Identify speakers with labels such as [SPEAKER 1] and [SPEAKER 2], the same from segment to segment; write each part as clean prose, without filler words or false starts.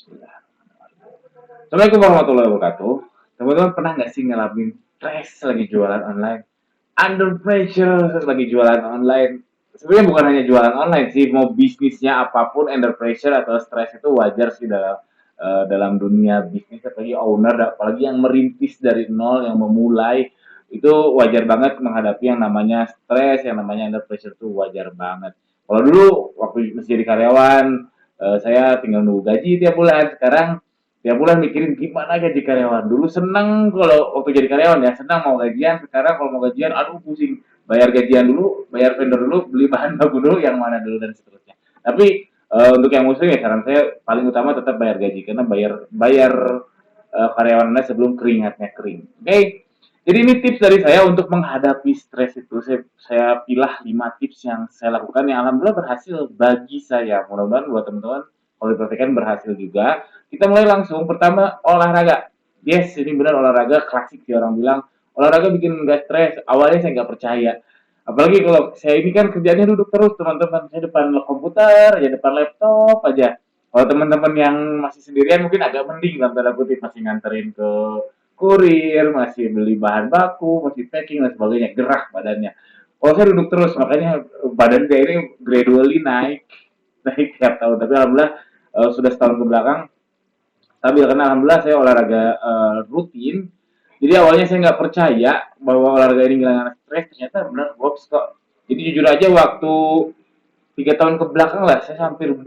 [SPEAKER 1] Assalamualaikum warahmatullahi wabarakatuh. Teman-teman pernah nggak sih ngalamin stres lagi jualan online? Under pressure lagi jualan online? Sebenarnya bukan hanya jualan online sih, mau bisnisnya apapun under pressure atau stres itu wajar sih dalam dunia bisnis, apalagi owner, apalagi yang merintis dari nol, yang memulai itu wajar banget menghadapi yang namanya stres, yang namanya under pressure itu wajar banget. Kalau dulu waktu masih jadi karyawan, saya tinggal nunggu gaji tiap bulan. Sekarang tiap bulan mikirin gimana gaji karyawan. Dulu seneng kalau waktu jadi karyawan ya, senang mau gajian. Sekarang kalau mau gajian, aduh pusing. Bayar gajian dulu, bayar vendor dulu, beli bahan baku dulu, yang mana dulu dan seterusnya. Tapi untuk yang muslim ya saran saya paling utama tetap bayar gaji karena bayar bayar karyawannya sebelum keringatnya kering. Oke, okay? Jadi ini tips dari saya untuk menghadapi stres itu. Saya pilah 5 tips yang saya lakukan yang alhamdulillah berhasil bagi saya. Mudah-mudahan buat teman-teman kalau diperhatikan berhasil juga. Kita mulai langsung. Pertama, olahraga. Yes, ini benar olahraga klasik sih orang bilang. Olahraga bikin nggak stres. Awalnya saya nggak percaya. Apalagi kalau saya ini kan kerjanya duduk terus teman-teman. Saya depan komputer, ya depan laptop aja. Kalau teman-teman yang masih sendirian mungkin agak mending dalam tanda kutip masih nganterin ke kurir, masih beli bahan baku, masih packing dan sebagainya, gerah badannya. Kalau saya duduk terus, makanya badan saya ini gradually naik, naik tiap tahun. Tapi alhamdulillah sudah setahun ke belakang stabil karena alhamdulillah saya olahraga rutin. Jadi awalnya saya nggak percaya bahwa olahraga ini ngilangin stres, ternyata benar works kok. Jadi jujur aja waktu 3 tahun ke belakang lah, saya hampir 1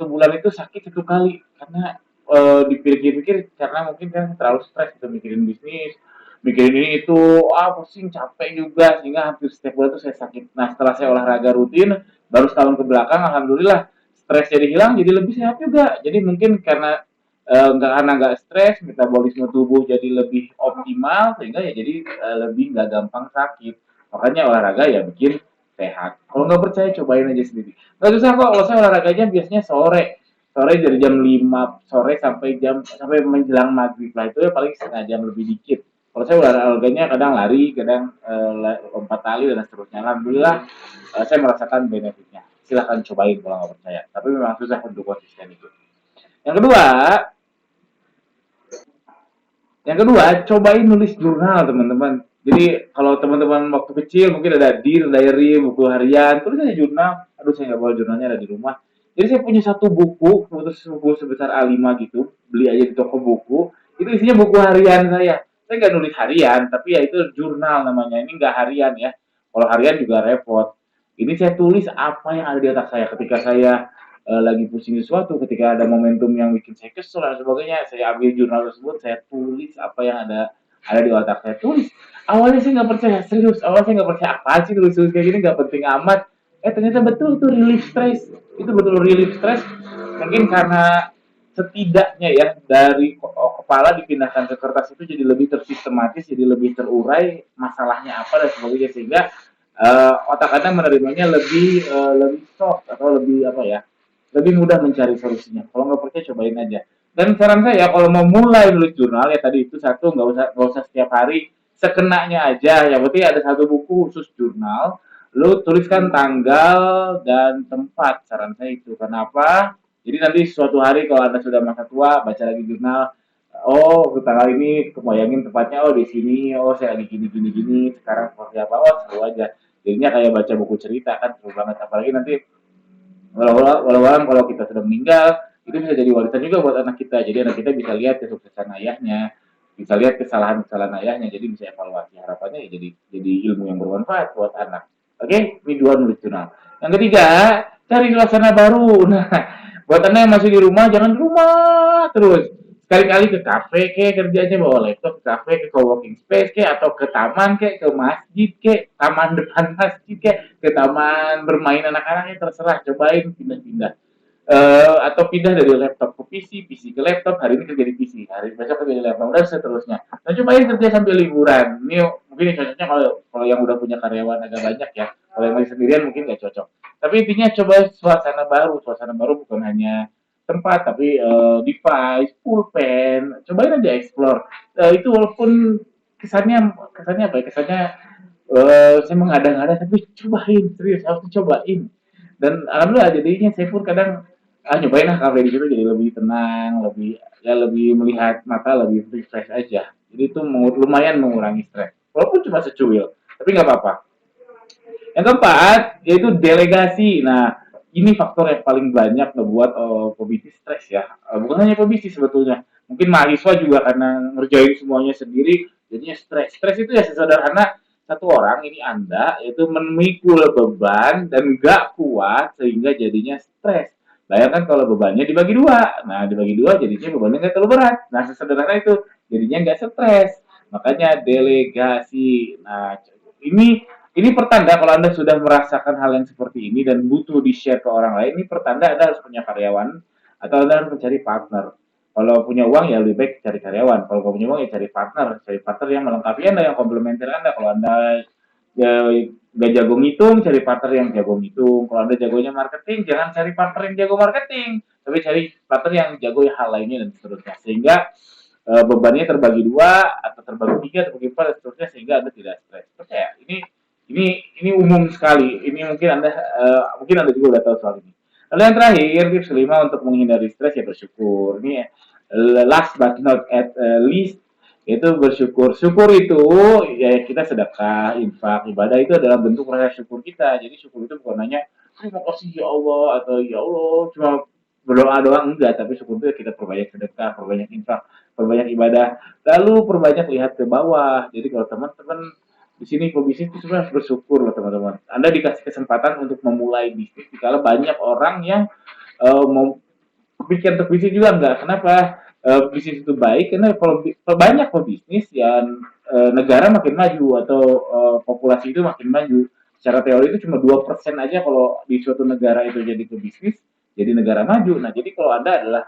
[SPEAKER 1] bulan itu sakit 1 kali karena dipikir-pikir karena mungkin kan terlalu stres gitu mikirin bisnis, mikirin ini itu, pusing, capek juga sehingga hampir setiap bulan itu saya sakit. Nah setelah saya olahraga rutin, baru setahun ke belakang, alhamdulillah stres jadi hilang, jadi lebih sehat juga. Jadi mungkin karena nggak stres, metabolisme tubuh jadi lebih optimal sehingga ya jadi lebih nggak gampang sakit. Makanya olahraga ya bikin sehat. Kalau nggak percaya cobain aja sendiri. Nggak susah kok. Kalau saya olahraganya biasanya sore. Sore dari jam 5 sore sampai menjelang maghrib lah itu ya paling setengah jam lebih dikit. Kalau saya olahraganya kadang lari, kadang lompat tali dan seterusnya. Alhamdulillah saya merasakan benefitnya. Silahkan cobain kalau nggak percaya. Tapi memang susah untuk konsisten itu. Yang kedua, cobain nulis jurnal teman-teman. Jadi kalau teman-teman waktu kecil mungkin ada diary, buku harian, tulis aja jurnal. Aduh saya nggak bawa jurnalnya ada di rumah. Jadi saya punya satu buku sebesar A5 gitu, beli aja di toko buku. Itu isinya buku harian saya. Saya nggak nulis harian, tapi ya itu jurnal namanya. Ini nggak harian ya. Kalau harian juga repot. Ini saya tulis apa yang ada di otak saya ketika saya lagi pusing sesuatu, ketika ada momentum yang bikin saya kesel dan sebagainya, saya ambil jurnal tersebut, saya tulis apa yang ada di otak saya tulis. Awalnya saya nggak percaya, serius. Awalnya saya nggak percaya apa sih tulis-tulis kayak gini nggak penting amat. Ternyata betul tuh relief stress. Itu betul relief stress. Mungkin karena setidaknya ya dari kepala dipindahkan ke kertas itu jadi lebih tersistematis, jadi lebih terurai masalahnya apa dan sebagainya sehingga otak anda menerimanya lebih soft atau lebih apa ya lebih mudah mencari solusinya. Kalau nggak percaya cobain aja. Dan saran saya kalau mau mulai nulis jurnal ya tadi itu satu nggak usah setiap hari sekenanya aja. Yang penting ada satu buku khusus jurnal. Lu tuliskan tanggal dan tempat. Saran saya itu. Kenapa? Jadi nanti suatu hari kalau anda sudah masa tua baca lagi jurnal. Oh, tanggal ini kebayangin tempatnya. Oh di sini. Oh saya lagi gini gini gini. Sekarang seperti apa? Oh seru aja. Jadinya kayak baca buku cerita kan seru banget. Apalagi nanti walau kalau kita sudah meninggal itu bisa jadi warisan juga buat anak kita, jadi anak kita bisa lihat kesuksesan ayahnya, bisa lihat kesalahan-kesalahan ayahnya, jadi bisa evaluasi. Harapannya ya jadi ilmu yang bermanfaat buat anak. Oke, ini dua nulis jurnal. Yang ketiga, cari suasana baru. Nah, buat anda yang masih di rumah jangan di rumah terus, sekali-kali ke kafe kayak kerjanya bawa laptop ke kafe, ke coworking space kayak atau ke taman kayak ke masjid kayak taman depan masjid kayak ke taman bermain anak-anaknya, terserah, cobain pindah-pindah. Atau pindah dari laptop ke PC ke laptop, hari ini kerja di PC, hari besok kerja di laptop, dan seterusnya. Nah, cobain kerja sambil liburan. Ini mungkin cocoknya kalau yang udah punya karyawan agak banyak ya. Kalau yang masih sendirian mungkin nggak cocok. Tapi intinya coba suasana baru. Suasana baru bukan hanya tempat, tapi device, pulpen. Cobain aja explore. Itu walaupun kesannya apa ya? Kesannya saya mengada-ngada, tapi cobain serius, harus cobain. Dan alhamdulillah jadinya saya pun kadang nyobain lah kafe di situ jadi lebih tenang, lebih ya lebih melihat mata lebih refresh aja. Jadi itu lumayan mengurangi stres. Walaupun cuma secuil, tapi nggak apa-apa. Yang keempat yaitu delegasi. Nah, ini faktor yang paling banyak ngebuat pebisnis stres ya. Bukan hanya pebisnis sebetulnya. Mungkin mahasiswa juga karena ngerjain semuanya sendiri, jadinya stres. Stres itu ya sesederhana satu orang ini Anda itu memikul beban dan nggak kuat sehingga jadinya stres. Bayangkan kalau bebannya dibagi dua. Nah, dibagi dua jadinya bebannya nggak terlalu berat. Nah, sesederhana itu jadinya nggak stres. Makanya delegasi. Nah, ini pertanda kalau Anda sudah merasakan hal yang seperti ini dan butuh di-share ke orang lain, ini pertanda Anda harus punya karyawan atau Anda harus mencari partner. Kalau punya uang ya lebih baik cari karyawan. Kalau nggak punya uang ya cari partner yang melengkapi Anda, yang komplementer Anda. Kalau Anda ya, nggak jago ngitung, cari partner yang jago ngitung. Kalau Anda jagonya marketing, jangan cari partner yang jago marketing, tapi cari partner yang jago hal lainnya dan seterusnya. Sehingga bebannya terbagi dua atau terbagi tiga atau terbagi empat dan seterusnya sehingga Anda tidak stres. Percaya, ini umum sekali. Ini mungkin anda juga udah tahu soal ini. Lalu yang terakhir tips kelima untuk menghindari stres ya bersyukur. Ini last but not at least itu bersyukur. Syukur itu ya kita sedekah, infak, ibadah itu adalah bentuk rasa syukur kita. Jadi syukur itu bukan hanya terima kasih ya Allah atau ya Allah cuma berdoa doang enggak, tapi syukur itu kita perbanyak sedekah, perbanyak infak, perbanyak ibadah, lalu perbanyak lihat ke bawah. Jadi kalau teman-teman di sini pebisnis itu sebenarnya harus bersyukur loh teman-teman. Anda dikasih kesempatan untuk memulai bisnis, kalau banyak orang yang mau pikir untuk bisnis juga enggak. Kenapa bisnis itu baik? Karena kalau banyak pebisnis yang negara makin maju atau populasi itu makin maju. Secara teori itu cuma 2% aja kalau di suatu negara itu jadi pebisnis, jadi negara maju. Nah, jadi kalau Anda adalah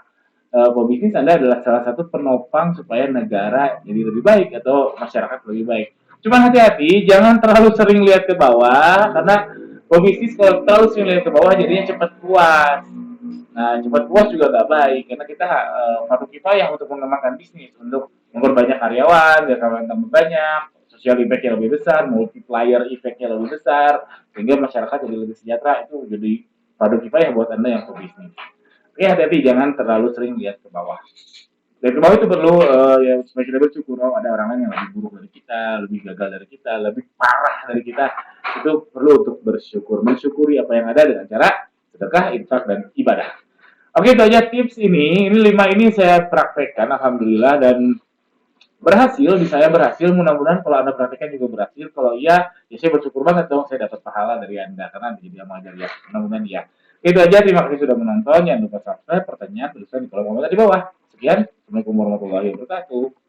[SPEAKER 1] pebisnis, Anda adalah salah satu penopang supaya negara jadi lebih baik atau masyarakat lebih baik. Cuman hati-hati, jangan terlalu sering lihat ke bawah, karena pebisnis kalau terlalu sering lihat ke bawah jadinya cepat puas. Nah, cepat puas juga nggak baik, karena kita patut kifayah untuk mengembangkan bisnis, untuk memperbanyak karyawan, biar karyawan tambah banyak, social impact-nya lebih besar, multiplier effect-nya lebih besar, sehingga masyarakat jadi lebih sejahtera. Itu jadi patut kifayah buat Anda yang pebisnis. Tapi hati-hati, jangan terlalu sering lihat ke bawah. Dari ke bawah itu perlu ya supaya kita bersyukur, oh ada orang lain yang lebih buruk dari kita, lebih gagal dari kita, lebih parah dari kita. Itu perlu untuk bersyukur, mensyukuri apa yang ada dengan cara sedekah, infak, dan ibadah. Oke, itu aja tips ini. Ini 5 ini saya praktekkan, alhamdulillah, dan berhasil. Di saya berhasil. Mudah-mudahan kalau Anda praktekkan juga berhasil. Kalau iya, ya saya bersyukur banget dong saya dapat pahala dari Anda karena jadi amal jariah. Mudah-mudahan ya. Oke, itu aja. Terima kasih sudah menonton. Jangan lupa subscribe. Pertanyaan tuliskan di kolom komentar di bawah. Sekian. Assalamualaikum warahmatullahi wabarakatuh.